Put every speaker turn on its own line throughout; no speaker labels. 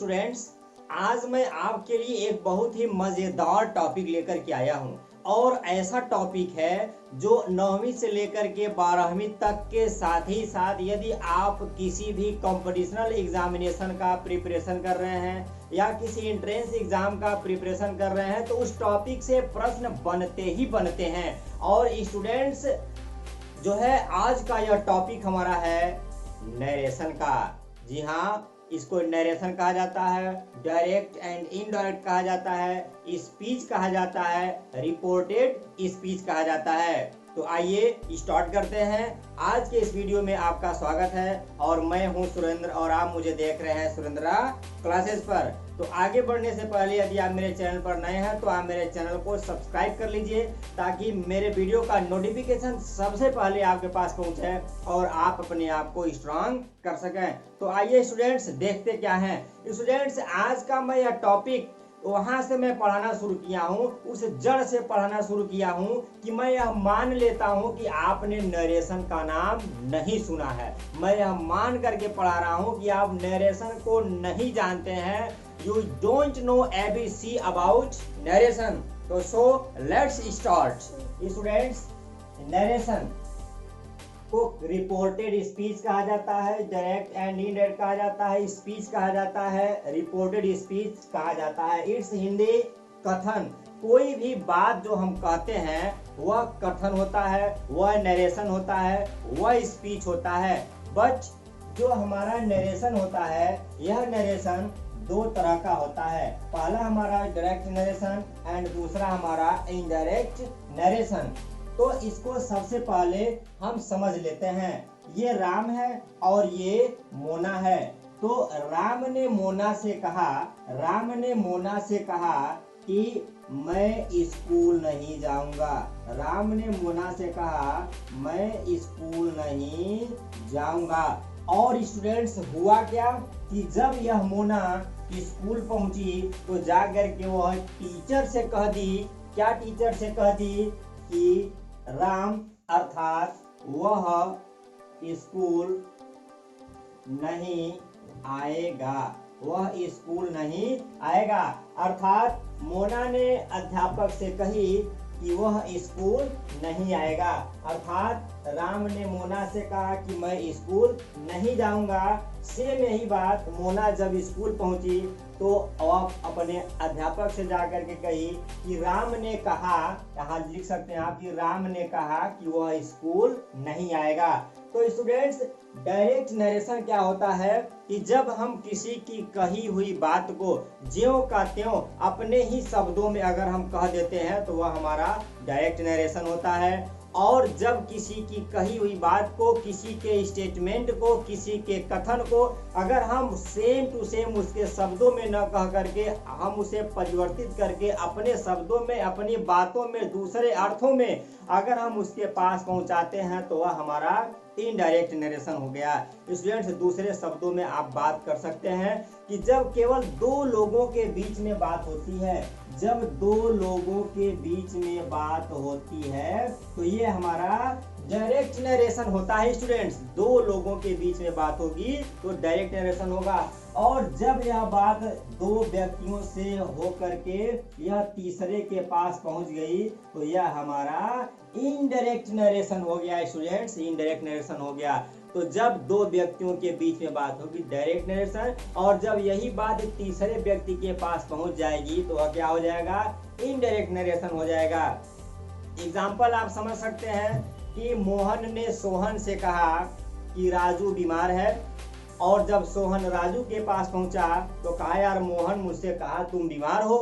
Students, आज मैं आपके लिए एक बहुत ही मज़ेदार टॉपिक लेकर के आया हूं और ऐसा टॉपिक है जो 9वीं से लेकर के 12वीं तक के साथ ही साथ यदि आप किसी भी कॉम्पिटिशनल एग्जामिनेशन का प्रिपरेशन कर रहे हैं या किसी एंट्रेंस एग्जाम का प्रिपरेशन कर रहे हैं तो उस टॉपिक से प्रश्न बनते ही बनते हैं। और स्टूडेंट्स जो है, आज का यह टॉपिक हमारा है नरेशन का। जी हाँ, इसको नरेशन कहा जाता है, डायरेक्ट एंड इनडायरेक्ट कहा जाता है, स्पीच कहा जाता है, रिपोर्टेड स्पीच कहा जाता है। तो आइए स्टार्ट करते हैं। आज के इस वीडियो में आपका स्वागत है और मैं हूं सुरेंद्र और आप मुझे देख रहे हैं सुरेंद्रा क्लासेस पर। तो आगे बढ़ने से पहले यदि आप मेरे चैनल पर नए हैं तो आप मेरे चैनल को सब्सक्राइब कर लीजिए ताकि मेरे वीडियो का नोटिफिकेशन सबसे पहले आपके पास पहुंचे और आप अपने आप को स्ट्रांग कर सकें। तो आइए स्टूडेंट्स, देखते क्या है। स्टूडेंट्स, आज का मैं यह टॉपिक वहां से मैं पढ़ाना शुरू किया हूँ, उस जड़ से पढ़ाना शुरू किया हूँ कि मैं यह मान लेता हूँ कि आपने नरेशन का नाम नहीं सुना है। मैं यह मान करके पढ़ा रहा हूँ कि आप नरेशन को नहीं जानते हैं। You don't know ABC about narration. तो so let's start. Students, narration को रिपोर्टेड स्पीच कहा जाता है, डायरेक्ट एंड इनडायरेक्ट कहा जाता है, स्पीच कहा जाता है, रिपोर्टेड स्पीच कहा जाता है। इट्स हिंदी कथन। कोई भी बात जो हम कहते हैं वह कथन होता है, वह नरेशन होता है, वह स्पीच होता है। बट जो हमारा नरेशन होता है, यह नरेशन दो तरह का होता है। पहला हमारा डायरेक्ट नरेशन एंड दूसरा हमारा इनडायरेक्ट नरेशन। तो इसको सबसे पहले हम समझ लेते हैं। ये राम है और ये मोना है। तो राम ने मोना से कहा कि मैं स्कूल नहीं जाऊंगा। राम ने मोना से कहा मैं स्कूल नहीं जाऊंगा। और स्टूडेंट्स, हुआ क्या कि जब यह मोना स्कूल पहुंची तो जाकर के वह टीचर से कह दी। क्या टीचर से कह दी? कि राम अर्थात वह स्कूल नहीं आएगा, वह स्कूल नहीं आएगा। अर्थात मोना ने अध्यापक से कही कि वह स्कूल नहीं आएगा। अर्थात राम ने मोना से कहा कि मैं स्कूल नहीं जाऊंगा। सेम यही बात मोना जब स्कूल पहुंची तो आप अपने अध्यापक से जाकर के कही कि राम ने कहा, यहाँ लिख सकते हैं आप कि राम ने कहा कि वह स्कूल नहीं आएगा। तो स्टूडेंट्स, डायरेक्ट नरेशन क्या होता है कि जब हम किसी की कही हुई बात को ज्यों का त्यों अपने ही शब्दों में अगर हम कह देते हैं तो वह हमारा डायरेक्ट नरेशन होता है। और जब किसी की कही हुई बात को, किसी के स्टेटमेंट को, किसी के कथन को अगर हम सेम टू सेम उसके शब्दों में न कह करके हम उसे परिवर्तित करके अपने शब्दों में, अपनी बातों में, दूसरे अर्थों में अगर हम उसके पास पहुंचाते हैं तो वह हमारा इनडायरेक्ट नरेशन हो गया। स्टूडेंट्स, दूसरे शब्दों में आप बात कर सकते हैं कि जब केवल दो लोगों के बीच में बात होती है, जब दो लोगों के बीच में बात होती है तो ये हमारा डायरेक्ट नरेशन होता है। स्टूडेंट्स, दो लोगों के बीच में बात होगी तो डायरेक्ट नरेशन होगा। और जब यह बात दो व्यक्तियों से होकर के यह तीसरे के पास पहुंच गई तो यह हमारा इनडायरेक्ट नरेशन हो गया। स्टूडेंट्स, इनडायरेक्ट नरेशन हो गया। तो जब दो व्यक्तियों के बीच में बात होगी डायरेक्ट नरेशन, और जब यही बात तीसरे व्यक्ति के पास पहुंच जाएगी तो वह क्या हो जाएगा? इनडायरेक्ट नरेशन हो जाएगा। एग्जाम्पल आप समझ सकते हैं कि मोहन ने सोहन से कहा कि राजू बीमार है, और जब सोहन राजू के पास पहुंचा तो कहा यार मोहन, मुझसे कहा तुम बीमार हो।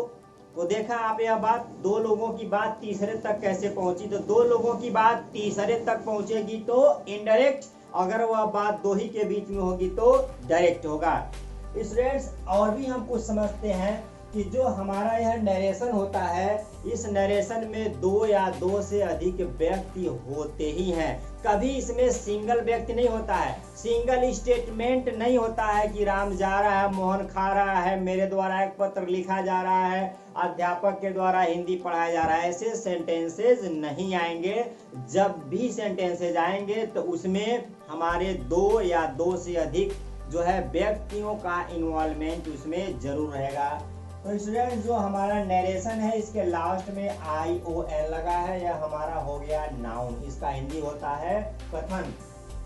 तो देखा आप, यह बात दो लोगों की बात तीसरे तक कैसे पहुंची। तो दो लोगों की बात तीसरे तक पहुंचेगी तो इनडायरेक्ट, अगर वह बात दो ही के बीच में होगी तो डायरेक्ट होगा। स्टूडेंट्स, और भी हम कुछ समझते हैं कि जो हमारा यह नरेशन होता है, इस नरेशन में दो या दो से अधिक व्यक्ति होते ही हैं। कभी इसमें सिंगल व्यक्ति नहीं होता है, सिंगल स्टेटमेंट नहीं होता है कि राम जा रहा है, मोहन खा रहा है, मेरे द्वारा एक पत्र लिखा जा रहा है, अध्यापक के द्वारा हिंदी पढ़ाया जा रहा है। ऐसे सेंटेंसेज नहीं आएंगे। जब भी सेंटेंसेज आएंगे तो उसमें हमारे दो या दो से अधिक जो है व्यक्तियों का इन्वॉल्वमेंट उसमें जरूर रहेगा। तो स्टूडेंट्स जो हमारा नरेशन है इसके लास्ट में ION लगा है, यह हमारा हो गया नाउन, इसका हिंदी होता है कथन।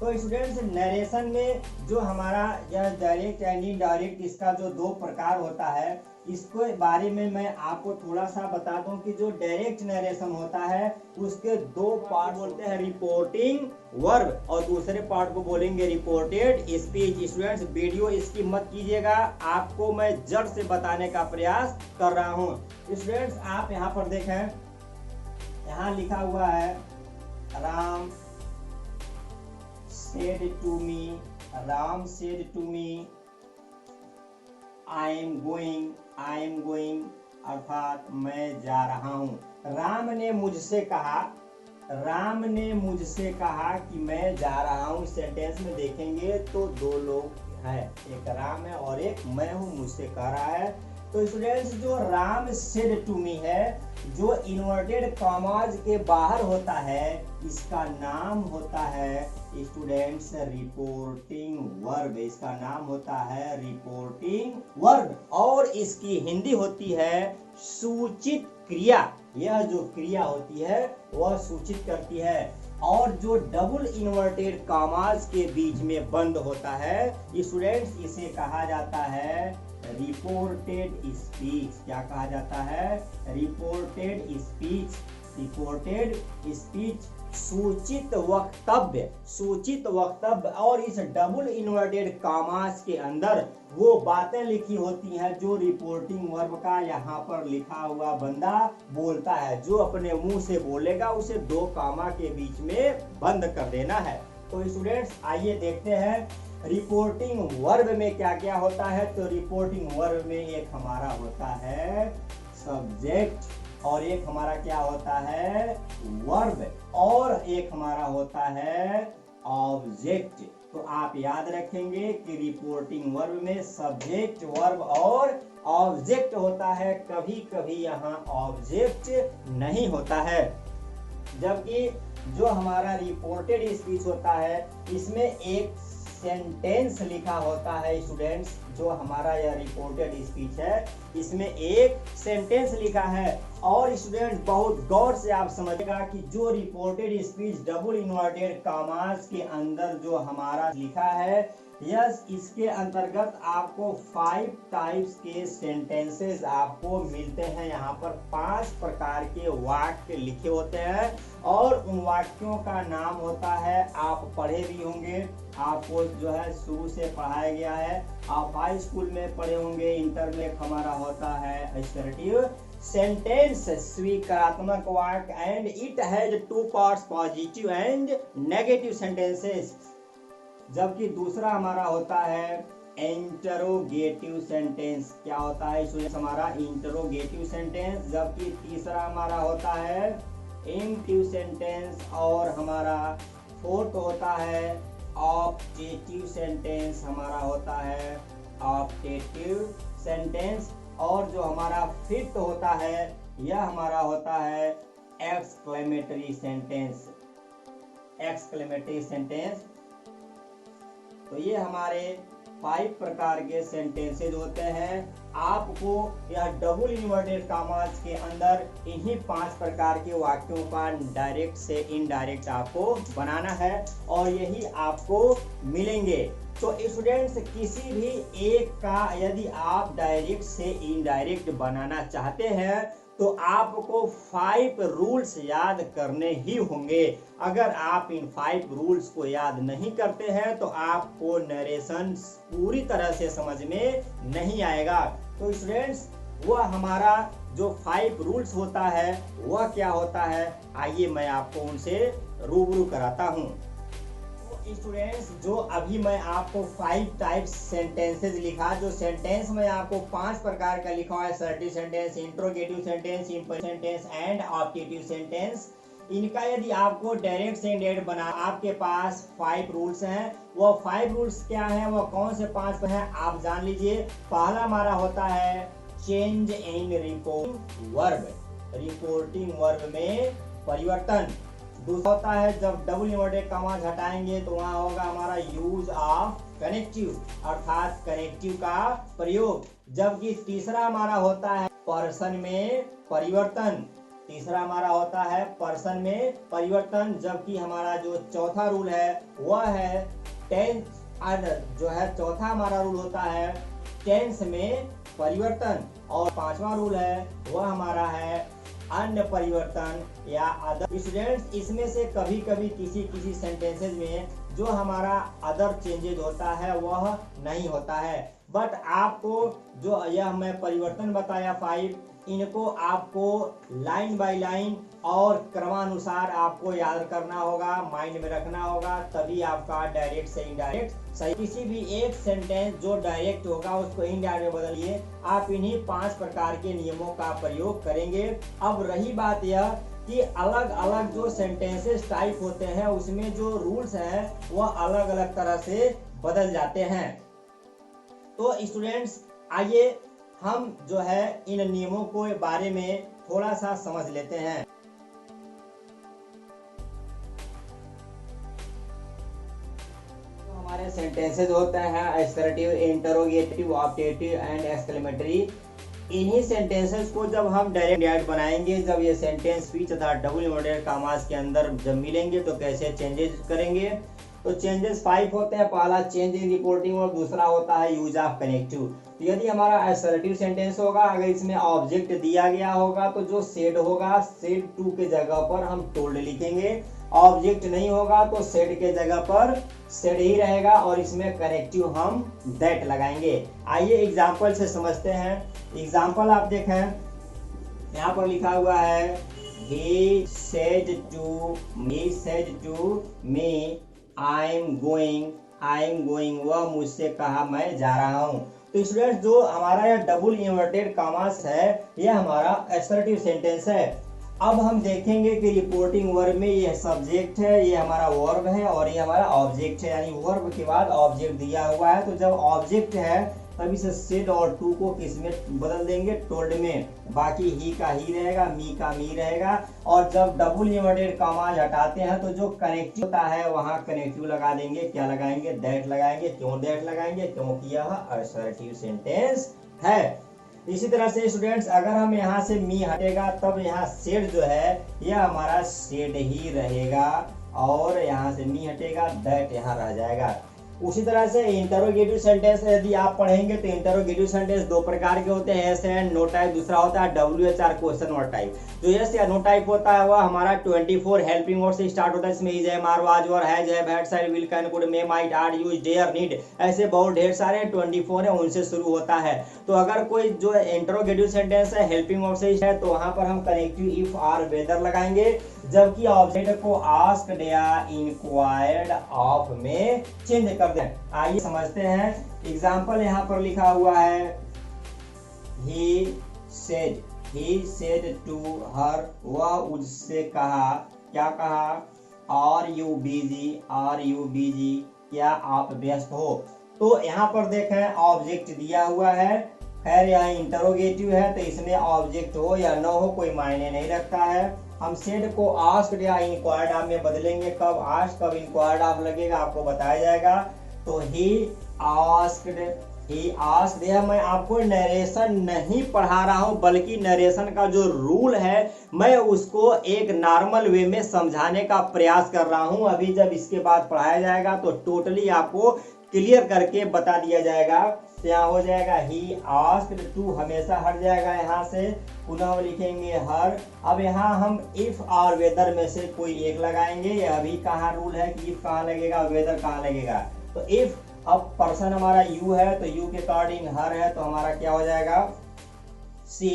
तो स्टूडेंट्स नरेशन में जो हमारा यह डायरेक्ट एंड इनडायरेक्ट इसका जो दो प्रकार होता है, इसके बारे में मैं आपको थोड़ा सा बता दूं कि जो डायरेक्ट नरेशन होता है उसके दो पार्ट बोलते हैं, रिपोर्टिंग वर्ब और दूसरे पार्ट को बोलेंगे रिपोर्टेड स्पीच। स्टूडेंट्स वीडियो इसकी मत कीजिएगा, आपको मैं जड़ से बताने का प्रयास कर रहा हूं। स्टूडेंट्स आप यहाँ पर देखें, यहाँ लिखा हुआ है Ram said to me, Ram said to me, I am going, अर्थात मैं जा रहा हूँ। राम ने मुझसे कहा कि मैं जा रहा हूँ। इस सेंटेंस में देखेंगे तो दो लोग हैं, एक राम है और एक मैं हूँ, मुझसे कह रहा है। तो स्टूडेंट्स जो राम सेड टू मी है, जो इन्वर्टेड कॉमाज के बाहर होता है, इसका नाम होता है स्टूडेंट्स रिपोर्टिंग वर्ब। इसका नाम होता है रिपोर्टिंग वर्ब और इसकी हिंदी होती है सूचित क्रिया। यह जो क्रिया होती है वह सूचित करती है। और जो डबल इन्वर्टेड कॉमाज के बीच में बंद होता है स्टूडेंट्स, इसे कहा जाता है रिपोर्टेड स्पीच। क्या कहा जाता है? Reported speech. रिपोर्टेड स्पीच सूचित वक्तव्य और इस डबल इन्वर्टेड कॉमास के अंदर वो बातें लिखी होती हैं जो रिपोर्टिंग वर्ब का यहाँ पर लिखा हुआ बंदा बोलता है। जो अपने मुंह से बोलेगा उसे दो कॉमा के बीच में बंद कर देना है। तो स्टूडेंट्स आइए देखते हैं रिपोर्टिंग वर्ब में क्या क्या होता है। तो रिपोर्टिंग वर्ब में एक हमारा होता है सब्जेक्ट और एक हमारा क्या होता है वर्ब और एक हमारा होता है ऑब्जेक्ट। तो आप याद रखेंगे कि रिपोर्टिंग वर्ब में सब्जेक्ट, वर्ब और ऑब्जेक्ट होता है। कभी कभी यहाँ ऑब्जेक्ट नहीं होता है। जबकि जो हमारा रिपोर्टेड स्पीच होता है इसमें एक सेंटेंस लिखा होता है। स्टूडेंट्स जो हमारा यह रिपोर्टेड स्पीच है इसमें एक सेंटेंस लिखा है। और स्टूडेंट बहुत गौर से आप समझेगा कि जो reported speech double inverted commas के अंदर जो हमारा लिखा है, यस इसके अंतर्गत आपको 5 टाइप्स के सेंटेंसेस आपको मिलते हैं। यहाँ पर 5 प्रकार के वाक्य लिखे होते हैं और उन वाक्यों का नाम होता है, आप पढ़े भी होंगे, आपको जो है शुरू से पढ़ाया गया है, आप हाई स्कूल में पढ़े होंगे, इंटर में हमारा होता है असर्टिव सेंटेंस, स्वीकारात्मक वाक्य and it has 2 parts positive and negative sentences. जबकि दूसरा हमारा होता है इंटरोगेटिव सेंटेंस। क्या होता है स्टूडेंट्स हमारा इंटरोगेटिव सेंटेंस। जबकि तीसरा हमारा होता है इम्परेटिव सेंटेंस और हमारा फोर्थ होता है ऑब्जेक्टिव सेंटेंस। हमारा होता है ऑब्जेक्टिव सेंटेंस और जो हमारा फिफ्थ होता है यह हमारा होता है एक्सक्लेमेटरी सेंटेंस। Exclamatory sentence. तो ये हमारे 5 प्रकार के सेंटेंसेज होते हैं। आपको यह डबल इन्वर्टेड कॉमास के अंदर इन्हीं 5 प्रकार के वाक्यों का डायरेक्ट से इनडायरेक्ट आपको बनाना है और यही आपको मिलेंगे। तो स्टूडेंट्स किसी भी एक का यदि आप डायरेक्ट से इनडायरेक्ट बनाना चाहते हैं तो आपको 5 रूल्स याद करने ही होंगे। अगर आप इन 5 रूल्स को याद नहीं करते हैं तो आपको नरेशन पूरी तरह से समझ में नहीं आएगा। तो स्टूडेंट्स वह हमारा जो 5 रूल्स होता है वह क्या होता है, आइए मैं आपको उनसे रूबरू कराता हूँ। स्टूडेंट्स जो अभी मैं आपको 5 टाइप्स सेंटेंसेस लिखा, जो सेंटेंस में आपको 5 प्रकार का लिखा हुआ है, assertive sentence, interrogative sentence, imperative sentence and objective sentence. इनका यदि आपको डायरेक्ट से इनडायरेक्ट बना, आपके पास 5 रूल्स हैं। वो 5 रूल्स क्या हैं, वो कौन से 5 हैं आप जान लीजिए। पहला हमारा होता है change in reporting verb, reporting verb में परिवर्तन। दूसरा होता है जब डबल इन्वर्टेड कॉमास हटाएंगे तो वहां होगा हमारा यूज ऑफ कनेक्टिव अर्थात कनेक्टिव का प्रयोग। जबकि तीसरा हमारा होता है पर्सन में परिवर्तन। तीसरा हमारा होता है पर्सन में परिवर्तन। जबकि हमारा जो चौथा रूल है वह है टेंस जो है चौथा हमारा रूल होता है टेंस में परिवर्तन। और पांचवा रूल है वह हमारा है अन्य परिवर्तन या अदर। स्टूडेंट्स, इसमें से कभी कभी किसी सेंटेंसेस में जो हमारा अदर चेंजेज होता है वह नहीं होता है। बट आपको जो यह मैं परिवर्तन बताया 5, इनको आपको लाइन बाय लाइन और क्रमानुसार आपको याद करना होगा, माइंड में रखना होगा, तभी आपका डायरेक्ट से इनडायरेक्ट सही। किसी भी एक सेंटेंस जो डायरेक्ट होगा उसको इनडायरेक्ट में बदलिए। आप इन्हीं 5 प्रकार के नियमों का प्रयोग करेंगे। अब रही बात यह कि अलग अलग जो सेंटेंसेस टाइप होते हैं उसमें जो रूल्स हैं वह अलग अलग तरह से बदल जाते हैं। तो स्टूडेंट्स, आइए हम जो है इन नियमों के बारे में थोड़ा सा समझ लेते हैं। तो हमारे सेंटेंसेस होते हैं assertive, interrogative, objective and exclamatory. इन्हीं सेंटेंसेस को जब हम डायरेक्ट बनाएंगे, जब ये सेंटेंस स्पीच तथा डबल इन्वर्टेड कॉमास के अंदर जब मिलेंगे तो कैसे चेंजेस करेंगे। तो चेंजेस 5 होते हैं। पहला चेंज इन रिपोर्टिंग और दूसरा होता है यूज ऑफ कनेक्टिव। तो यदि हमारा असर्टिव सेंटेंस होगा, अगर इसमें ऑब्जेक्ट दिया गया होगा तो जो सेड होगा सेड टू के जगह पर हम टोल्ड लिखेंगे। ऑब्जेक्ट नहीं होगा तो सेड के जगह पर सेड ही रहेगा और इसमें कनेक्टिव हम दैट लगाएंगे। आइए एग्जाम्पल से समझते हैं। एग्जाम्पल आप देखें, यहाँ पर लिखा हुआ है he said to me I am going, वह मुझसे कहा मैं जा रहा हूँ। तो स्टूडेंट्स, जो हमारा यह डबल इन्वर्टेड कॉमास है यह हमारा असर्टिव सेंटेंस है। अब हम देखेंगे कि रिपोर्टिंग वर्ब में यह सब्जेक्ट है, ये हमारा वर्ब है और ये हमारा ऑब्जेक्ट है, यानी वर्ब के बाद ऑब्जेक्ट दिया हुआ है। तो जब ऑब्जेक्ट है तभी से सेड और टू को किस में बदल देंगे, टोल्ड में। बाकी ही का ही रहेगा, मी का मी रहेगा। और जब डबल इन्वर्टेड कॉमास हटाते हैं तो जो कनेक्टिव होता है वहां कनेक्टिव लगा देंगे। क्या लगाएंगे, दैट लगाएंगे। क्यों दैट लगाएंगे, क्योंकि यह असर्टिव सेंटेंस है। इसी तरह से स्टूडेंट्स, अगर हम यहाँ से मी हटेगा तब यहाँ सेड जो है यह हमारा सेड ही रहेगा और यहाँ से मी हटेगा दैट यहाँ रह जाएगा। उसी तरह से इंटरोगेटिव सेंटेंस यदि आप पढ़ेंगे तो इंटरोगेटिव सेंटेंस 2 प्रकार के होते हैं, एस एंड नो टाइप। दूसरा होता है WH क्वेश्चन वर्ड टाइप। जो एस या नो टाइप होता है वह हमारा 24 हेल्पिंग वर्ड से स्टार्ट होता है। इसमें इज है, मार, was, were, has, have, had, shall, will, can, could, may, might, are, use, dare, need, ऐसे बहुत ढेर सारे 24 है, उनसे शुरू होता है। तो अगर कोई जो इंटरोगेटिव सेंटेंस है हेल्पिंग वर्ड से है तो वहां पर हम कनेक्टिव इफ, आर, वेदर लगाएंगे। जबकि ऑब्जेक्ट को आस्क्ड या इंक्वायर्ड ऑफ में चेंज कर दें। आइए समझते हैं। एग्जाम्पल यहाँ पर लिखा हुआ है he said to her, वह उससे कहा। क्या कहा, are you busy, क्या आप व्यस्त हो। तो यहाँ पर देखें ऑब्जेक्ट दिया हुआ है, खैर यहाँ इंटरोगेटिव है तो इसमें ऑब्जेक्ट हो या न हो कोई मायने नहीं रखता है। हम सेड को आस्क्ड या इंक्वायर्ड ऑफ में बदलेंगे। कब आस्क्ड कब इंक्वायर्ड ऑफ लगेगा आपको बताया जाएगा। तो he asked, यह मैं आपको नरेशन नहीं पढ़ा रहा हूं बल्कि नरेशन का जो रूल है मैं उसको एक नॉर्मल वे में समझाने का प्रयास कर रहा हूं। अभी जब इसके बाद पढ़ाया जाएगा तो टोटली आपको क्लियर करके बता दिया जाएगा। तो यहाँ हो जाएगा he asked to, हमेशा हट जाएगा यहाँ से, पुनः लिखेंगे हर। अब यहाँ हम इफ और वेदर में से कोई एक लगाएंगे। अभी कहाँ रूल है कि इफ कहाँ लगेगा, वेदर कहाँ लगेगा। तो इफ, अब पर्सन हमारा यू है तो यू के अकॉर्डिंग हर है तो हमारा क्या हो जाएगा, सी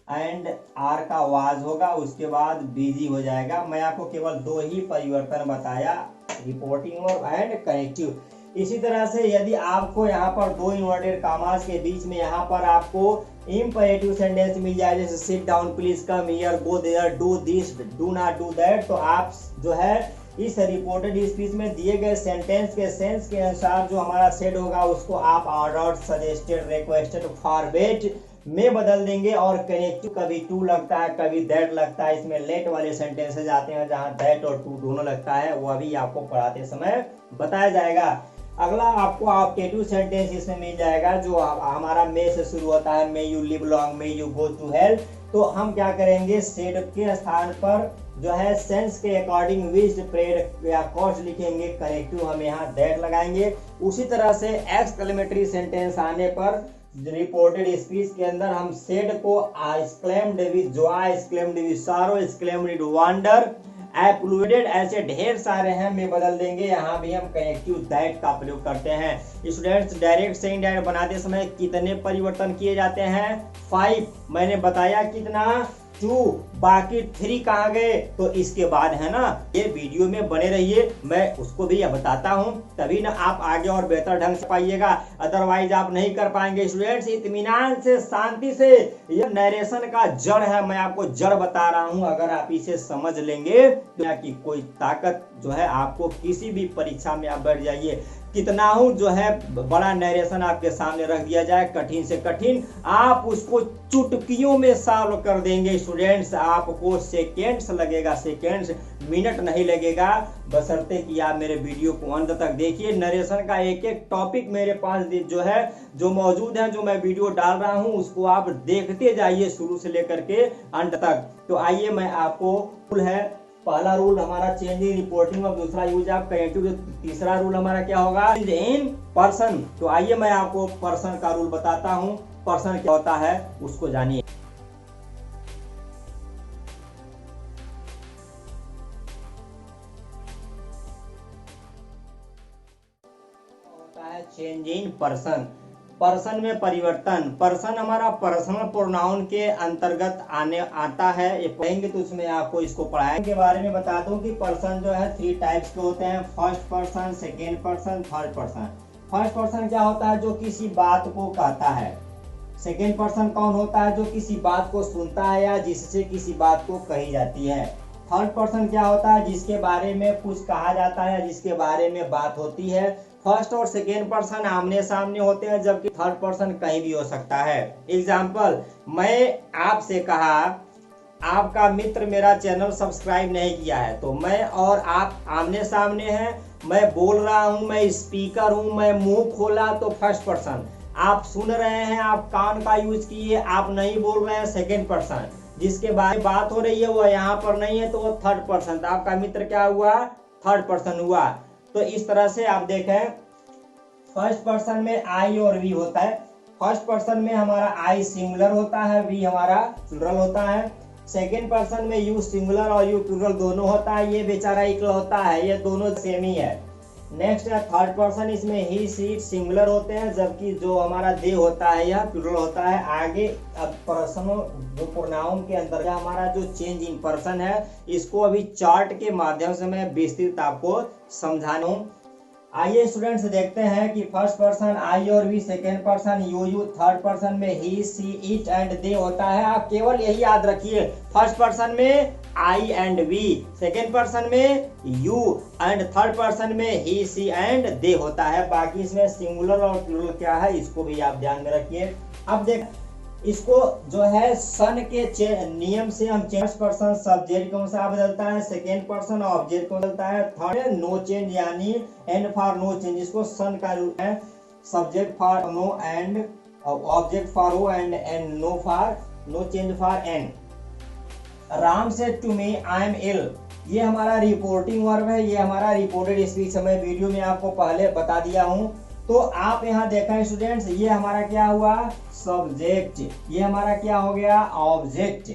एंड आर का वाज होगा, उसके बाद बिजी हो जाएगा। मैं आपको केवल 2 ही परिवर्तन बताया, रिपोर्टिंग वर्ब एंड कनेक्टिव। इसी तरह से यदि आपको यहाँ पर 2 इन्वर्टेड कॉमास के बीच में यहाँ पर आपको इंपरेटिव सेंटेंस मिल जाए, जैसे sit down, please come here, go there, do this, do not do that, तो आप जो है इस रिपोर्टेड स्पीच में दिए गए सेंटेंस के सेंस के अनुसार जो हमारा सेड होगा उसको आप ऑर्डर्ड, सजेस्टेड, रिक्वेस्टेड, फॉरवर्ड में बदल देंगे। और कनेक्टिव कभी टू लगता है कभी दैट लगता है। इसमें लेट वाले सेंटेंसेज आते हैं जहां दैट और टू दोनों लगता है, वह भी आपको पढ़ाते समय बताया जाएगा। अगला आपको ऑब्जेक्टिव सेंटेंस इसमें मिल जाएगा जो हमारा मे से शुरू होता है, may you live long, may you go to hell. तो हम क्या करेंगे, सेड के स्थान पर जो है सेंस के अकॉर्डिंग विज्ड प्रेड या कॉस्ट लिखेंगे, कनेक्टिव हम यहाँ दैट लगाएंगे। उसी तरह से एक्सक्लेमेटरी सेंटेंस आने पर रिपोर्टेड स्पीच के अंदर हम सेड को exclaimed with joy, exclaimed with sorrow, exclaimed with wonder, applauded, ऐसे ढेर सारे हैं में बदल देंगे। यहाँ भी हम कनेक्टिव दैट का प्रयोग करते हैं। स्टूडेंट्स, डायरेक्ट से इनडायरेक्ट बनाते समय कितने परिवर्तन किए जाते हैं? 5। मैंने बताया कितना? 2। बाकी 3 कहाँ गए? तो इसके बाद है ना, ये वीडियो में बने रहिए, मैं उसको भी बताता हूँ, तभी ना आप आगे और बेहतर ढंग से पाइएगा, अदरवाइज आप नहीं कर पाएंगे। स्टूडेंट्स, इत्मीनान से, शांति से, यह नरेशन का जड़ है, मैं आपको जड़ बता रहा हूँ। अगर आप इसे समझ लेंगे तो की कोई ताकत जो है आपको किसी भी परीक्षा में आप बैठ जाइए, कितना हूं जो है बड़ा नरेशन आपके सामने रख दिया जाए, कठिन से कठिन, आप उसको चुटकियों में सॉल्व कर देंगे। स्टूडेंट्स, आपको सेकेंड्स लगेगा, सेकेंड्स, मिनट नहीं लगेगा, बशर्ते कि आप मेरे वीडियो को अंत तक देखिए। नरेशन का एक एक टॉपिक मेरे पास जो है, जो मौजूद है, जो मैं वीडियो डाल रहा हूं, उसको आप देखते जाइए शुरू से लेकर के अंत तक। तो आइए मैं आपको है, पहला रूल हमारा चेंज इन रिपोर्टिंग और दूसरा यूज ऑफ कनेक्टिव, तीसरा रूल हमारा क्या होगा? In person. तो आइए मैं आपको पर्सन का रूल बताता हूं, पर्सन क्या होता है उसको जानिए। होता है चेंज इन पर्सन, पर्सन में परिवर्तन। पर्सन हमारा पर्सनल प्रोनाउन के अंतर्गत आता है, ये पढ़ेंगे तो उसमें आपको इसको पढ़ाएंगे। के बारे में बता दूं कि पर्सन जो है 3 टाइप्स के होते हैं, first person, second person, third person. First person क्या होता है? जो किसी बात को कहता है। सेकेंड पर्सन कौन होता है? जो किसी बात को सुनता है या जिससे किसी बात को कही जाती है। थर्ड पर्सन क्या होता है? जिसके बारे में कुछ कहा जाता है, जिसके बारे में बात होती है। फर्स्ट और सेकेंड पर्सन आमने सामने होते हैं, जबकि थर्ड पर्सन कहीं भी हो सकता है। एग्जाम्पल, मैं आपसे कहा, आपका मित्र मेरा चैनल सब्सक्राइब नहीं किया है, तो मैं और आप आमने सामने हैं, मैं बोल रहा हूं, मैं स्पीकर हूं, मैं मुंह खोला तो फर्स्ट पर्सन, आप सुन रहे हैं, आप कान का यूज किए, आप नहीं बोल रहे हैं, सेकेंड पर्सन, जिसके बारे में बात हो रही है वो यहाँ पर नहीं है तो वो थर्ड पर्सन, तो आपका मित्र क्या हुआ? थर्ड पर्सन हुआ। तो इस तरह से आप देखें, फर्स्ट पर्सन में आई और वी होता है। फर्स्ट पर्सन में हमारा आई सिंगुलर होता है, वी हमारा प्लुरल होता है। सेकेंड पर्सन में यू सिंगुलर और यू प्लुरल दोनों होता है, ये बेचारा इकलौता है, ये दोनों सेम ही है। नेक्स्ट है थर्ड पर्सन, इसमें ही सी सिंगुलर होते हैं, जबकि जो हमारा दे होता है यह प्लुरल होता है। आगे अब पर्सनल जो प्रोनाउन के अंदर हमारा जो चेंज इन पर्सन है, इसको अभी चार्ट के माध्यम से मैं विस्तृत आपको समझाना हूं। आइए स्टूडेंट्स देखते हैं कि फर्स्ट पर्सन आई और we, second person you, third person में he see it and they होता है। आप केवल यही याद रखिए, फर्स्ट पर्सन में आई एंड वी, सेकेंड पर्सन में यू एंड थर्ड पर्सन में ही सी एंड दे होता है। बाकी इसमें सिंगुलर और प्लुरल क्या है इसको भी आप ध्यान में रखिए। अब देख, इसको जो है सन के नियम से हम फर्स्ट पर्सन सब्जेक्ट के अनुसार बदलता है, सेकेंड पर्सन ऑब्जेक्ट को बदलता है, थर्ड नो चेंज यानी एन फॉर नो चेंज, इसको सन का रूल है, subject for no and object for O and N no for no change for N. Ram से टू मी आई एम इल, ये हमारा रिपोर्टिंग वर्ब है, ये हमारा रिपोर्टेड स्पीच है, मैं वीडियो में आपको पहले बता दिया हूं। तो आप यहाँ देखें स्टूडेंट्स, ये हमारा क्या हुआ? सब्जेक्ट, ये हमारा क्या हो गया? ऑब्जेक्ट।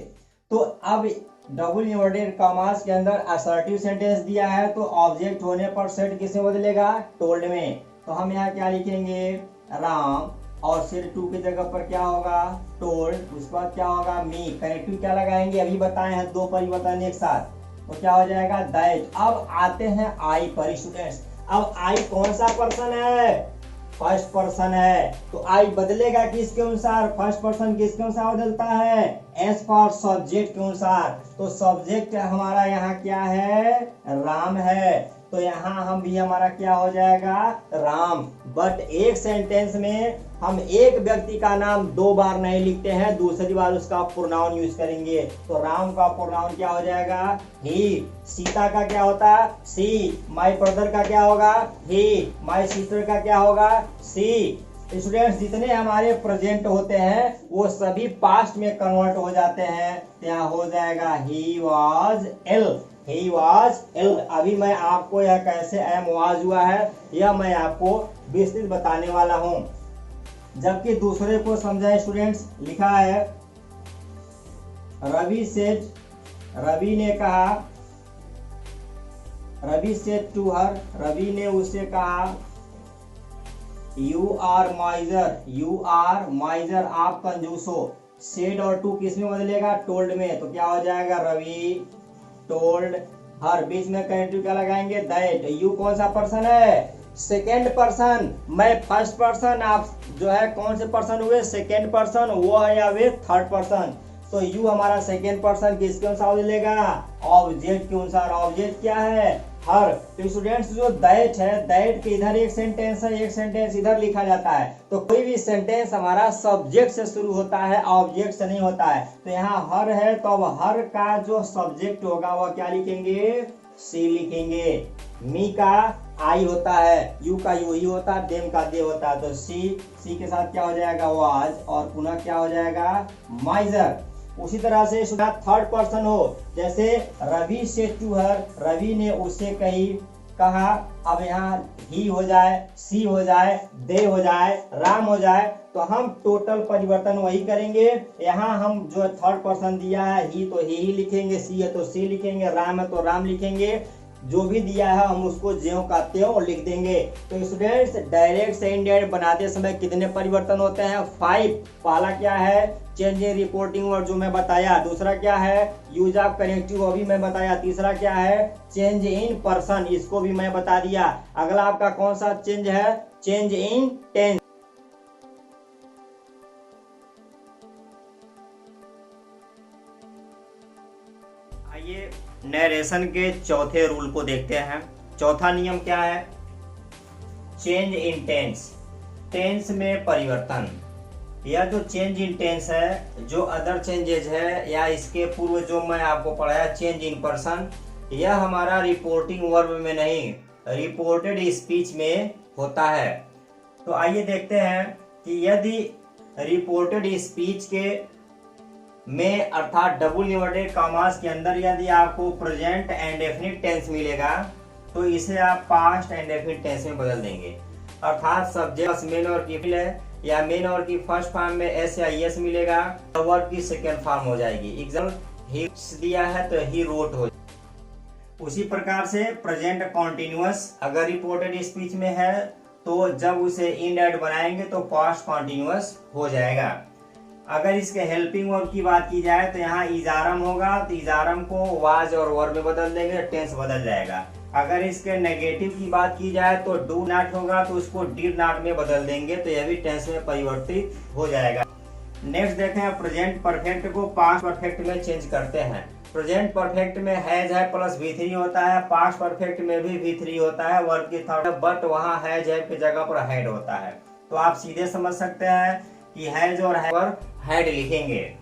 तो अब डबल इन्वर्टेड कॉमास के अंदर असर्टिव सेंटेंस दिया है, तो ऑब्जेक्ट होने पर सेट किसमें बदलेगा? टोल्ड में। तो हम यहाँ क्या लिखेंगे? राम, और सेट टू की जगह पर क्या होगा? टोल्ड। उसके बाद क्या होगा? मी। कनेक्टिव क्या लगाएंगे? अभी बताए हैं, 2 परिवर्तन एक साथ, तो क्या हो जाएगा? दैट। अब आते हैं आई पर स्टूडेंट्स। अब आई कौन सा पर्सन है? फर्स्ट पर्सन है, तो आई बदलेगा किसके अनुसार? फर्स्ट पर्सन किसके अनुसार बदलता है? एस फॉर सब्जेक्ट के अनुसार। तो सब्जेक्ट हमारा यहाँ क्या है? राम है, तो यहाँ हम भी हमारा क्या हो जाएगा? राम। बट एक सेंटेंस में हम एक व्यक्ति का नाम 2 बार नहीं लिखते हैं, दूसरी बार उसका प्रोनाउन यूज करेंगे। तो राम का प्रोनाउन क्या हो जाएगा? ही। सीता का क्या होता है? सी। माय ब्रदर का क्या होगा? ही। माय सिस्टर का क्या होगा? सी। स्टूडेंट्स, जितने हमारे प्रेजेंट होते हैं वो सभी पास्ट में कन्वर्ट हो जाते हैं। तो यहाँ हो जाएगा he was ill. He was ill. अभी मैं आपको यह कैसे एम वाज हुआ है यह मैं आपको विस्तृत बताने वाला हूं, जबकि दूसरे को समझाए। स्टूडेंट्स, लिखा है रवि सेड, रवि ने कहा, Ravi said to her, Ravi ने उससे कहा you are miser, you are miser, आप कंजूस हो। सेड और टू किस में बदलेगा? टोल्ड में। तो क्या हो जाएगा? Ravi told her. बीच में कनेक्टिव क्या लगाएंगे? दैट। यू कौन सा पर्सन है? Second person. मैं फर्स्ट पर्सन, आप जो है कौन से पर्सन हुए? Second person. वो है या वे थर्ड पर्सन। तो यू हमारा सेकेंड पर्सन किसके अनुसार बदलेगा? ऑब्जेक्ट के अनुसार। ऑब्जेक्ट क्या है? हर। तो स्टूडेंट्स, जो दैट है, दैट के इधर एक सेंटेंस है, एक सेंटेंस इधर लिखा जाता है। तो कोई भी सेंटेंस हमारा सब्जेक्ट से शुरू होता है, ऑब्जेक्ट से नहीं होता है। तो यहाँ हर है, तो अब हर का जो सब्जेक्ट होगा वह क्या लिखेंगे? सी लिखेंगे। मी का आई होता है, यू का यू ही होता है, देम का दे होता है। तो सी के साथ क्या हो जाएगा? वाज, और पुनः क्या हो जाएगा? माइजर। उसी तरह से थर्ड पर्सन हो, जैसे रवि से टू हर, रवि ने उससे कहा। अब यहाँ ही हो जाए, सी हो जाए, दे हो जाए, राम हो जाए। तो हम टोटल परिवर्तन वही करेंगे। यहाँ हम जो थर्ड पर्सन दिया है, ही तो ही लिखेंगे, सी है तो सी लिखेंगे, राम है तो राम लिखेंगे। जो भी दिया है हम उसको ज्यों का त्यों लिख देंगे। तो स्टूडेंट्स, डायरेक्ट से इनडायरेक्ट बनाते समय कितने परिवर्तन होते हैं? 5। पहला क्या है? चेंज इन रिपोर्टिंग वर्ड, जो मैं बताया। दूसरा क्या है? यूज ऑफ कनेक्टिव, वो भी मैं बताया। तीसरा क्या है? चेंज इन पर्सन, इसको भी मैं बता दिया। अगला आपका कौन सा चेंज है? Change in tense. आइए नरेशन के चौथे रूल को देखते हैं। चौथा नियम क्या है? चेंज इन टेंस, टेंस में परिवर्तन। यह जो चेंज इन टेंस है, जो अदर चेंजेज है या इसके पूर्व जो मैं आपको पढ़ाया चेंज इन पर्सन, यह हमारा रिपोर्टिंग वर्ब में नहीं, रिपोर्टेड स्पीच में होता है। तो आइए देखते हैं कि यदि रिपोर्टेड स्पीच के में अर्थात डबल इन्वर्टेड कॉमास के अंदर यदि आपको प्रेजेंट एंड डेफिनिट टेंस मिलेगा तो इसे आप पास्ट एंड डेफिनिट टेंस में बदल देंगे। अर्थात सब्जेक्ट मेन और की है या मेन और की फर्स्ट फॉर्म में एस या एस मिलेगा, तो वर्ब की सेकेंड फॉर्म हो जाएगी। एग्जाम्पल ही दिया है तो ही रोट हो। उसी प्रकार से प्रेजेंट कॉन्टिन्यूअस अगर रिपोर्टेड स्पीच में है तो जब उसे इंडेड बनाएंगे तो पास्ट कॉन्टिन्यूअस हो जाएगा। अगर इसके हेल्पिंग वर्ब की बात की जाए तो यहाँ इजारम होगा, तो इजारम को वाज और वर्ब में बदल देंगे, टेंस बदल जाएगा। अगर इसके नेगेटिव की बात की जाए तो डू नॉट होगा तो उसको डिड नॉट में बदल देंगे, तो यह भी टेंस में परिवर्तित हो जाएगा। नेक्स्ट देखें, प्रेजेंट परफेक्ट को पास्ट परफेक्ट में चेंज करते हैं। प्रेजेंट परफेक्ट में हैज है प्लस V3 होता है, पास्ट परफेक्ट में भी V3 होता है वर्ब की थर्ड, बट वहाँ हैज है की जगह पर हैड होता है। तो आप सीधे समझ सकते हैं कि हैज और हैव पर हैड लिखेंगे।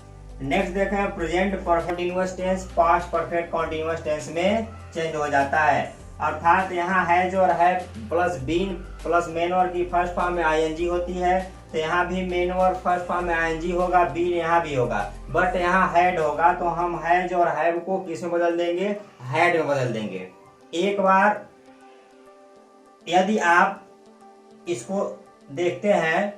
नेक्स्ट देखें, present perfect continuous tense past perfect continuous tense में चेंज हो जाता है। अर्थात यहाँ हैज और have plus been plus main verb की फर्स्ट फॉर्म में आईएनजी होती है, तो यहाँ भी मेन वर्ब फर्स्ट फॉर्म में आईएनजी होगा, बीन यहाँ भी होगा, बट यहाँ हैड होगा तो हम हैज और हैव को किस में बदल देंगे? हैड में बदल देंगे। एक बार यदि आप इसको देखते हैं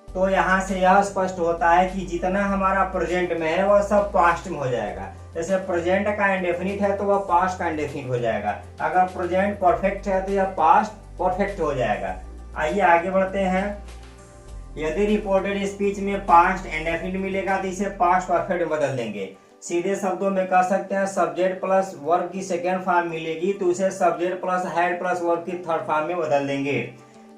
तो यहाँ से यह स्पष्ट होता है कि जितना हमारा प्रेजेंट में है वह सब पास्ट में हो जाएगा। जैसे प्रेजेंट का इंडेफिनिट है तो वह पास्ट का इंडेफिनिट हो जाएगा, अगर प्रेजेंट परफेक्ट है तो यह पास्ट परफेक्ट हो जाएगा। आइए आगे बढ़ते हैं। यदि रिपोर्टेड स्पीच में पास्ट इंडेफिनिट मिलेगा तो इसे पास्ट परफेक्ट में बदल देंगे। सीधे शब्दों में कह सकते हैं सब्जेक्ट प्लस वर्ब की सेकेंड फॉर्म मिलेगी तो उसे subject plus had plus verb की थर्ड फॉर्म में बदल देंगे।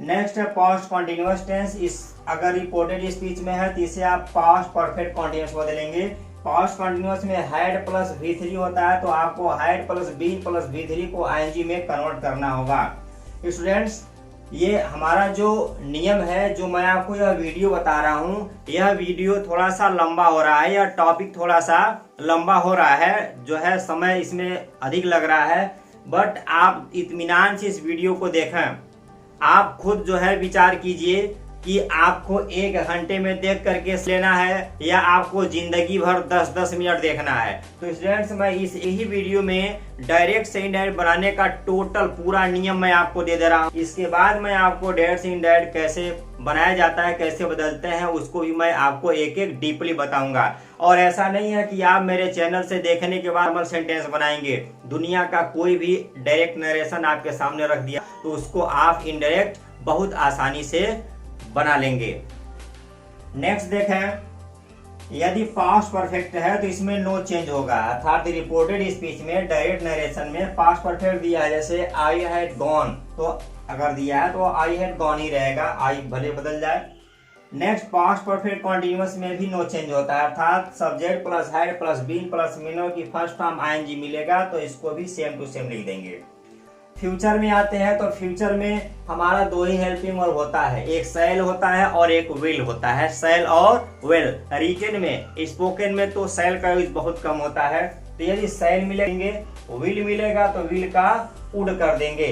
नेक्स्ट है पास्ट कॉन्टिन्यूअस टेंस। इस अगर रिपोर्टेड स्पीच में है तो इसे आप पास्ट परफेक्ट कॉन्टिन्यूअस बदलेंगे। पास्ट कॉन्टिन्यूअस में हैड प्लस V3 होता है तो आपको had plus been plus V3 को आईएनजी में कन्वर्ट करना होगा। स्टूडेंट्स, ये हमारा जो नियम है, जो मैं आपको यह वीडियो बता रहा हूँ, यह वीडियो थोड़ा सा लंबा हो रहा है, यह टॉपिक थोड़ा सा लंबा हो रहा है, जो है समय इसमें अधिक लग रहा है। बट आप इत्मीनान से इस वीडियो को देखें। आप खुद जो है विचार कीजिए कि आपको 1 घंटे में देख करके लेना है या आपको जिंदगी भर 10-10 मिनट देखना है। तो स्टूडेंट्स, मैं इस यही वीडियो में डायरेक्ट से इनडायरेक्ट बनाने का टोटल पूरा नियम मैं आपको दे दे रहा हूँ। इसके बाद मैं आपको डायरेक्ट से इनडायरेक्ट कैसे बनाया जाता है, कैसे बदलते हैं, उसको भी मैं आपको एक एक डीपली बताऊंगा। और ऐसा नहीं है कि आप मेरे चैनल से देखने के बाद नॉर्मल सेंटेंस बनाएंगे। दुनिया का कोई भी डायरेक्ट नरेशन आपके सामने रख दिया तो उसको आप इनडायरेक्ट बहुत आसानी से बना लेंगे। नेक्स्ट देखें, यदि पास्ट परफेक्ट है तो इसमें नो चेंज होगा, अर्थात रिपोर्टेड स्पीच में डायरेक्ट नरेशन में पास्ट परफेक्ट दिया है, जैसे आई हैड गॉन, तो अगर दिया है तो आई हैड गॉन ही रहेगा, आई भले बदल जाए। नेक्स्ट, पास्ट परफेक्ट कॉन्टिन्यूअस में भी नो चेंज होता है, अर्थात subject plus had plus been plus मीनो की फर्स्ट फॉर्म आईएनजी मिलेगा, तो इसको भी सेम टू सेम लिख देंगे। फ्यूचर में आते हैं तो फ्यूचर में हमारा 2 ही हेल्पिंग वर्ब होता है, एक शैल होता है और एक विल होता है, शैल और विल। रिटन में, स्पोकन में तो शैल का यूज बहुत कम होता है, तो यदि शैल मिलेंगे, विल मिलेगा तो विल का वुड कर देंगे।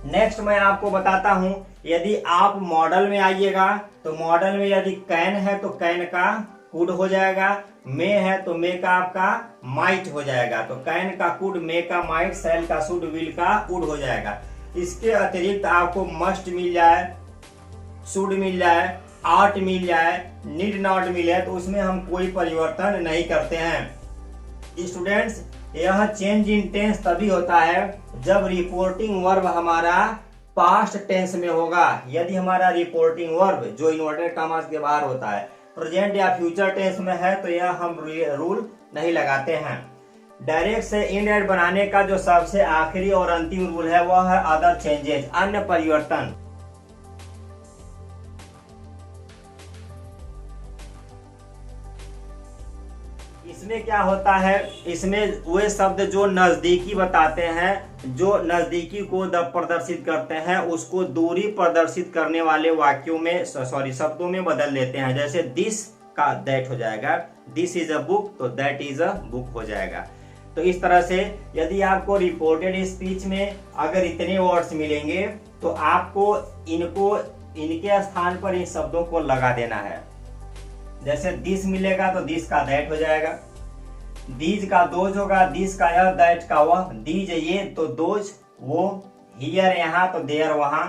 नेक्स्ट मैं आपको बताता हूं, यदि आप मॉडल में आइएगा तो मॉडल में यदि कैन है तो कैन का कुड हो जाएगा, मे है तो मे का आपका माइट हो जाएगा, तो कैन का कुड, मे का माइट, शैल का शुड, विल का वुड हो जाएगा। इसके अतिरिक्त आपको मस्ट मिल जाए, शुड मिल जाए, आर्ट मिल जाए, नीड नॉट मिले, तो उसमें हम कोई परिवर्तन नहीं करते हैं। स्टूडेंट्स, यह चेंज इन टेंस तभी होता है जब रिपोर्टिंग वर्ब हमारा पास्ट टेंस में होगा। यदि हमारा रिपोर्टिंग वर्ब जो इन्वर्टेड कॉमास के बाहर होता है, प्रेजेंट या फ्यूचर टेंस में है, तो यह हम रूल नहीं लगाते हैं। डायरेक्ट से इनडायरेक्ट बनाने का जो सबसे आखिरी और अंतिम रूल है वह है अदर चेंजेस, अन्य परिवर्तन। इसमें क्या होता है, इसमें वे शब्द जो नजदीकी बताते हैं, जो नजदीकी को प्रदर्शित करते हैं, उसको दूरी प्रदर्शित करने वाले वाक्यों में शब्दों में बदल देते हैं। जैसे दिस का दैट हो जाएगा, दिस इज अ बुक तो दैट इज अ बुक हो जाएगा। तो इस तरह से यदि आपको रिपोर्टेड स्पीच में अगर इतने वर्ड्स मिलेंगे तो आपको इनके स्थान पर इन शब्दों को लगा देना है। जैसे दिस मिलेगा तो दिस का दैट हो जाएगा, दीज का दोज होगा, दिस का यह, दैट का वह, दीज ये तो दोज वो, हियर यहाँ तो देयर वहां,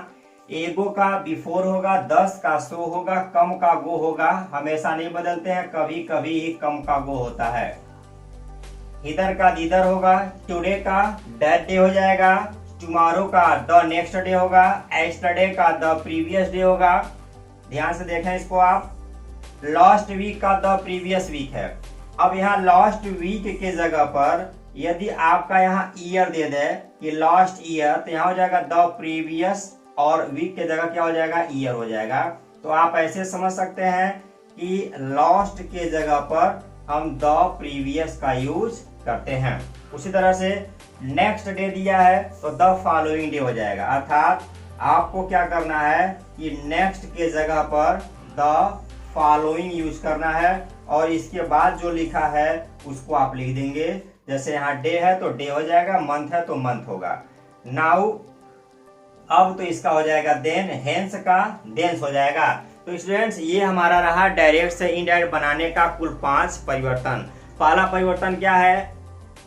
एगो का बिफोर होगा, 10 का सो होगा, कम का गो होगा, हमेशा नहीं बदलते हैं, कभी कभी ही कम का गो होता है। इधर का दीदर होगा, टुडे का दैट डे हो जाएगा, टुमारो का द नेक्स्ट डे होगा, एस्टरडे का द प्रीवियस डे होगा। ध्यान से देखें इसको आप। लास्ट वीक का द प्रीवियस वीक है। अब यहाँ लास्ट वीक के जगह पर यदि आपका यहाँ ईयर दे दे कि लास्ट ईयर, तो यहाँ हो जाएगा द प्रीवियस, और वीक के जगह क्या हो जाएगा, ईयर हो जाएगा। तो आप ऐसे समझ सकते हैं कि लास्ट के जगह पर हम द प्रीवियस का यूज करते हैं। उसी तरह से नेक्स्ट डे दिया है तो द फॉलोइंग डे हो जाएगा, अर्थात आपको क्या करना है कि नेक्स्ट के जगह पर द फॉलोइंग यूज करना है और इसके बाद जो लिखा है उसको आप लिख देंगे। जैसे यहाँ डे है तो डे हो जाएगा, मंथ है तो मंथ होगा। नाउ अब तो इसका हो जाएगा देन, हेंस का देंस हो जाएगा। तो स्टूडेंट्स, ये हमारा रहा डायरेक्ट से इनडायरेक्ट बनाने का कुल 5 परिवर्तन। पहला परिवर्तन क्या है,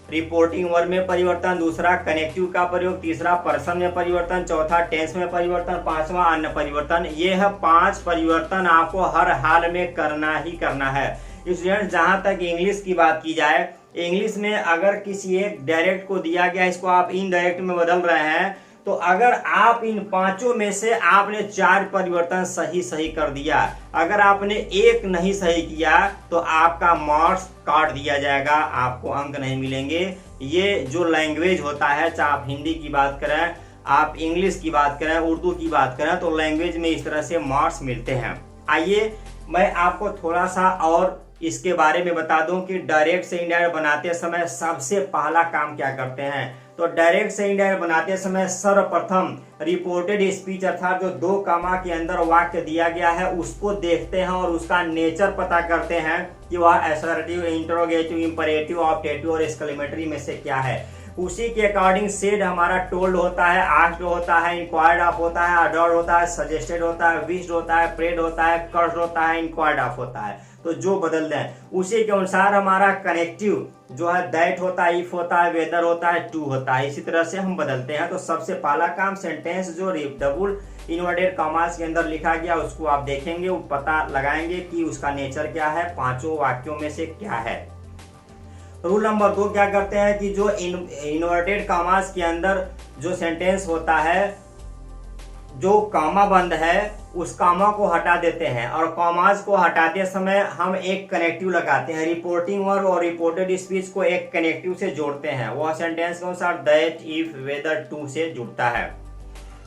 रिपोर्टिंग वर्ब में परिवर्तन, दूसरा कनेक्टिव का प्रयोग, तीसरा पर्सन में परिवर्तन, चौथा टेंस में परिवर्तन, पांचवा अन्य परिवर्तन। ये है 5 परिवर्तन आपको हर हाल में करना ही करना है। स्टूडेंट्स, जहां तक इंग्लिश की बात की जाए, इंग्लिश में अगर किसी एक डायरेक्ट को दिया गया, इसको आप इनडायरेक्ट में बदल रहे हैं, तो अगर आप इन 5 में से आपने 4 परिवर्तन सही कर दिया, अगर आपने एक नहीं सही किया तो आपका मार्क्स काट दिया जाएगा, आपको अंक नहीं मिलेंगे। ये जो लैंग्वेज होता है, चाहे आप हिंदी की बात करें, आप इंग्लिश की बात करें, उर्दू की बात करें, तो लैंग्वेज में इस तरह से मार्क्स मिलते हैं। आइए मैं आपको थोड़ा सा और इसके बारे में बता दूं कि डायरेक्ट से इनडायरेक्ट बनाते समय सबसे पहला काम क्या करते हैं। तो डायरेक्ट से इनडायरेक्ट बनाते समय सर्वप्रथम रिपोर्टेड स्पीच अर्थात जो 2 कामा के अंदर वाक्य दिया गया है उसको देखते हैं और उसका नेचर पता करते हैं कि वह असर्टिव, इंटरोगेटिव, इंपरेटिव, ऑप्टेटिव और एक्सक्लेमेटरी में से क्या है। उसी के अकॉर्डिंग सेड हमारा टोल्ड होता है, आस्क्ड होता है, इंक्वायर्ड ऑफ होता है, अडोर्ड होता है, सजेस्टेड होता है, विश्ड होता है, प्रेड होता है, कर्स्ड होता है, इंक्वायर्ड ऑफ होता है। तो जो बदल दें उसी के अनुसार हमारा कनेक्टिव जो है दैट होता है, इफ होता है, वेदर होता है, टू होता है। इसी तरह से हम बदलते हैं। तो सबसे पहला काम सेंटेंस जो डबल इन्वर्टेड कॉमास के अंदर लिखा गया उसको आप देखेंगे, वो पता लगाएंगे कि उसका नेचर क्या है, 5 वाक्यों में से क्या है। रूल नंबर 2 क्या करते हैं कि जो इन्वर्टेड कॉमास के अंदर जो सेंटेंस होता है, जो कॉमा बंद है उस कॉमा को हटा देते हैं और कॉमास को हटाते समय हम एक कनेक्टिव लगाते हैं। रिपोर्टिंग वर्ब और रिपोर्टेड स्पीच को एक कनेक्टिव से जोड़ते हैं। वह सेंटेंस के अनुसार दैट, इफ, वेदर, टू से जुड़ता है।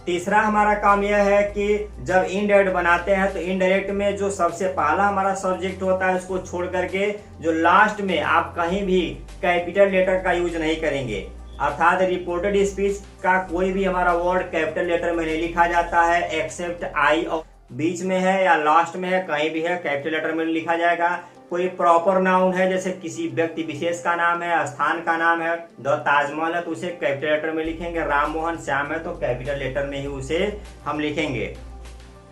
तीसरा हमारा काम यह है कि जब इनडायरेक्ट बनाते हैं तो इनडायरेक्ट में जो सबसे पहला हमारा सब्जेक्ट होता है उसको छोड़ करके जो लास्ट में आप कहीं भी कैपिटल लेटर का यूज नहीं करेंगे। अर्थात रिपोर्टेड स्पीच का कोई भी हमारा वर्ड कैपिटल लेटर में नहीं लिखा जाता है एक्सेप्ट आई, और बीच में है या लास्ट में है कहीं भी है कैपिटल लेटर में लिखा जाएगा। कोई प्रॉपर नाउन है जैसे किसी व्यक्ति विशेष का नाम है, स्थान का नाम है, द ताजमहल है तो उसे कैपिटल लेटर में लिखेंगे। राम मोहन श्याम है तो कैपिटल लेटर में ही उसे हम लिखेंगे।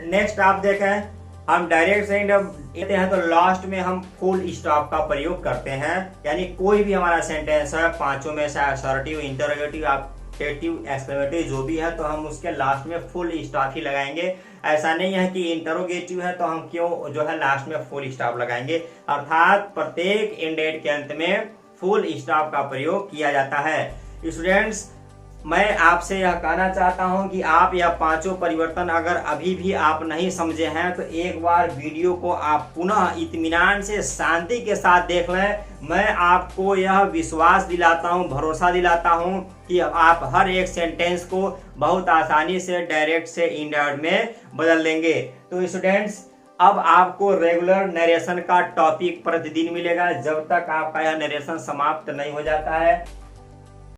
नेक्स्ट आप देखें, हम डायरेक्ट से लेते हैं तो लास्ट में हम फुल स्टॉप का प्रयोग करते हैं। यानी कोई भी हमारा सेंटेंस है 5 में से असर्टिव, इंटरोगेटिव, ऑप्टेटिव, एक्सक्लेमेटरी जो भी है तो हम उसके लास्ट में फुल स्टॉप ही लगाएंगे। ऐसा नहीं है कि इंटरोगेटिव है तो हम क्यों जो है लास्ट में फुल स्टॉप लगाएंगे। अर्थात प्रत्येक इंडेड के अंत में फुल स्टॉप का प्रयोग किया जाता है। स्टूडेंट्स, मैं आपसे यह कहना चाहता हूं कि आप यह 5 परिवर्तन अगर अभी भी आप नहीं समझे हैं तो एक बार वीडियो को आप पुनः इत्मीनान से शांति के साथ देख लें। मैं आपको यह विश्वास दिलाता हूं, भरोसा दिलाता हूं कि आप हर एक सेंटेंस को बहुत आसानी से डायरेक्ट से इनडायरेक्ट में बदल देंगे। तो स्टूडेंट्स, अब आपको रेगुलर नरेशन का टॉपिक प्रतिदिन मिलेगा जब तक आपका यह नरेशन समाप्त नहीं हो जाता है।